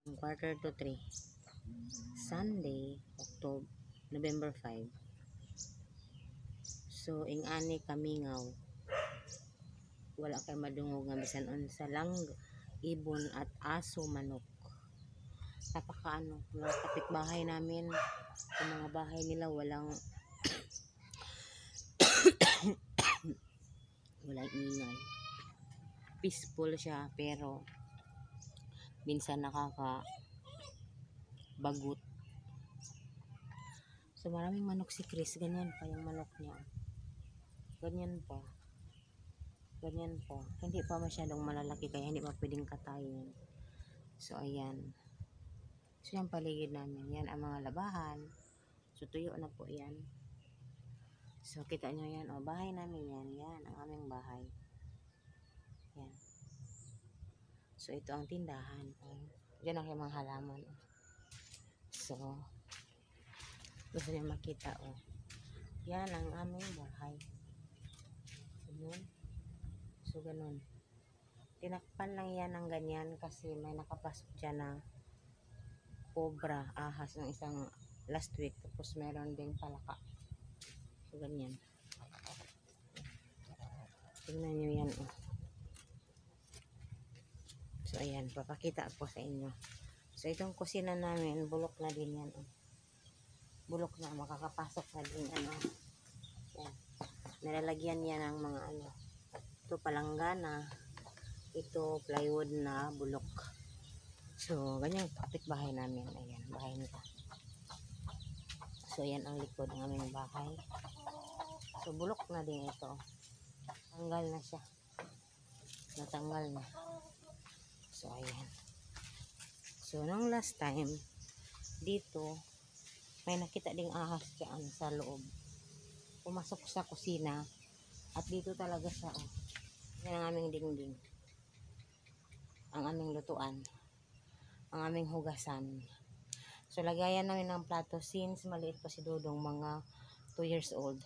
Quarter to 3. Sunday, November 5. So, ing ani kamingaw. Wala kay madungog nga bisan unsa lang ibon at aso manok. Napakaano, mga kapitbahay namin, yung mga bahay nila walang ingay. Peaceful siya pero minsan nakakabagot. So maraming manok si Chris, ganyan pa yung manok niya. Ganyan pa. Hindi pa masyadong malalaki kaya hindi pa pwedeng katayin. So ayan. So yung paligid namin, yan ang mga labahan. So tuyo na po yan. So kita nyo yan, bahay namin yan. Yan ang aming bahay. Yan. So ito ang tindahan. Diyan ang mga halaman. So gusto niyo makita yan ang aming bahay. So ganun. Tinakpan lang yan ng ganyan kasi may nakapasok dyan na cobra, ahas ng isang last week. Tapos meron ding palaka. So ganyan. Tingnan nyo yan. So ayan, papakita ko sa inyo. So itong kusina namin, bulok na din yan. Bulok na, makakapasok na din yan. Yan. Nalalagyan yan ng mga ito palanggana, ito plywood na bulok. So ganyan kapitbahay namin. Ayan, bahay nito. So yan ang likod ng aming bahay. So bulok na din ito. Tanggal na siya. Natanggal na. So ayan. So nung last time dito may nakita ding ahas dyan sa loob. Pumasok sa kusina at dito talaga siya. Yan ang aming dingding. Ang aming lutuan. Ang aming hugasan. So lagayan namin ng plato since maliit pa si Dudong, mga 2 years old.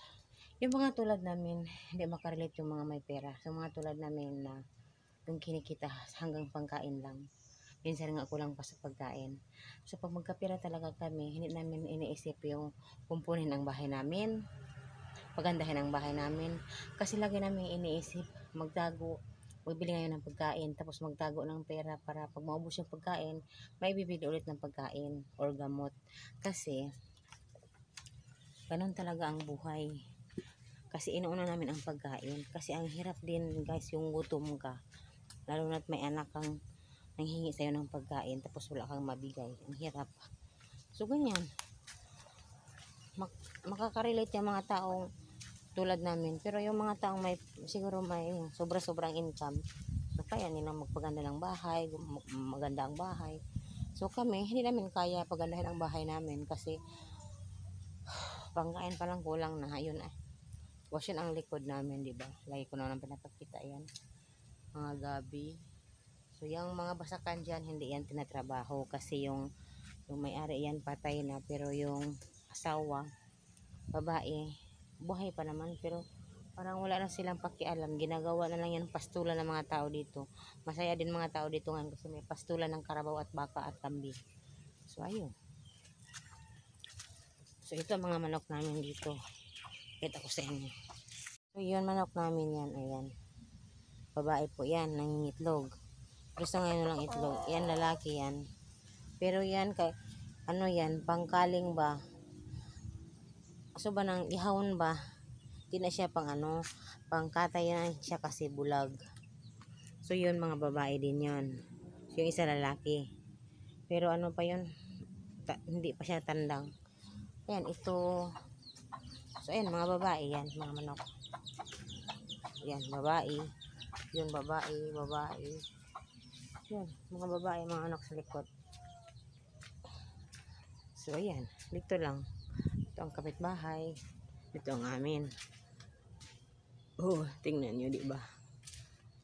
Yung mga tulad namin, hindi makarelate yung mga may pera. So mga tulad namin na yung kinikita hanggang pangkain lang. Minsan nga kulang pa sa pagkain. So pag magkapira talaga kami, hindi namin iniisip yung kumpunin ang bahay namin, pagandahin ang bahay namin. Kasi lagi namin iniisip, magtago, magbili ngayon ng pagkain, tapos magtago ng pera para pag maubos yung pagkain, may bibili ulit ng pagkain or gamot. Kasi ganun talaga ang buhay. Kasi inuuna namin ang pagkain. Kasi ang hirap din guys yung gutom ka. Lalo na't may anak kang nanghingi sa'yo ng pagkain tapos wala kang mabigay. Ang hirap. So ganyan. Makakarelate yung mga taong tulad namin. Pero yung mga taong siguro may sobra-sobrang income, so kaya nilang magpaganda ng bahay, maganda ang bahay. So kami, hindi namin kaya pagandahin ang bahay namin kasi pangkain pa lang kulang na. Ayun Wash yun ang likod namin, diba? Lagi ko na lang pinapakita yan. Mga gabi. So yung mga basakan dyan, hindi yan tinatrabaho kasi yung may-ari yan patay na, pero yung asawa, babae, buhay pa naman, pero parang wala na silang pakialam. Ginagawa na lang yan pastulan ng mga tao dito. Masaya din mga tao dito ngayon kasi may pastulan ng karabaw at baka at kambing. So ayun. So ito mga manok namin dito. Kita ko sa inyo. So yun, manok namin yan. Ayan. Babae po yan, nangingitlog. Gusto ngayon lang itlog. Yan, lalaki yan. Pero yan, yan, pangkaling ba? So ba nang ihawon ba? Di na siya pangkatay na siya kasi bulag. So yun, mga babae din yun. So yung isa lalaki. Pero pa yun? Hindi pa siya tandang. Ayan, ito. So ayan, mga babae yan, mga manok. Ayan, babae. Yun, babae. Yan, mga babae, mga anak sa likod. So ayan, dito lang. Ito ang kapitbahay. Ito ang amin. Tingnan nyo, diba?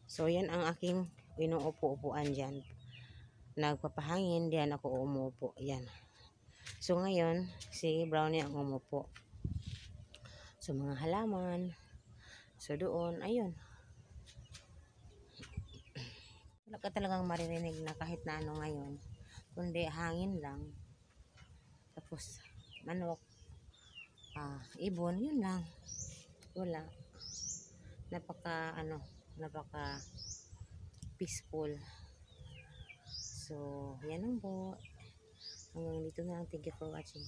So yan ang aking inuupo-upuan dyan. Nagpapahangin, diyan ako umupo. Yan. So ngayon, si Brownie ang umupo. So mga halaman. So doon, ayun. Wala ka talagang maririnig na kahit na ano ngayon. kundi hangin lang. Tapos manok, ibon, yun lang. Wala. Napaka peaceful. So, yan lang po. Hanggang dito na lang. Thank you for watching.